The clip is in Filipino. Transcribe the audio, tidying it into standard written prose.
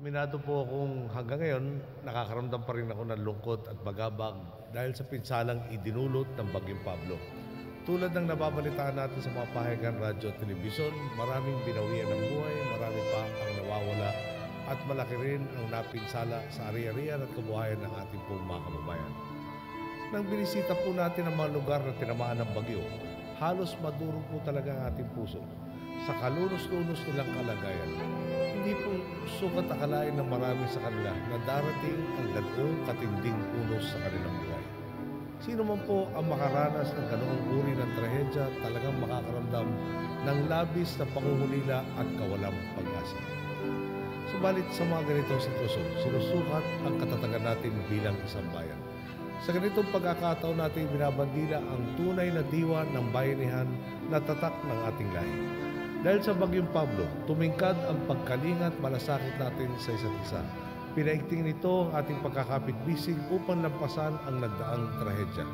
Aminado po akong hanggang ngayon nakakaramdam pa rin ako ng lungkot at bagabag dahil sa pinsalang idinulot ng Bagyong Pablo. Tulad ng nababalitaan natin sa mga pahayagan, radyo at telebisyon, maraming binawian ng buhay, marami pa ang nawawala at malaki rin ang napinsala sa ari-arian at kabuhayan ng ating pong mga kababayan. Nang binisita po natin ang mga lugar na tinamaan ng bagyo, halos madurog po talaga ang ating puso sa kalunos-lunos nilang kalagayan. Hindi po sukat akalain ng marami sa kanila na darating ang ganoong katinding unos sa kanilang buhay. Sino man po ang makaranas ng ganoong uri ng trahedya talagang makakaramdam ng labis na pangungulila at kawalang pag-asa. Subalit sa mga ganitong sitwasyon, sinusukat ang katatagan natin bilang isang bayan. Sa ganitong pagkakataon natin binabandila ang tunay na diwa ng bayanihan na tatak ng ating lahi. Dahil sa Bagyong Pablo, tumingkad ang pagkalingat malasakit natin sa isa't isa. Pinaigting nito ang ating pagkakapit-bisig upang lampasan ang nagdaang trahedya.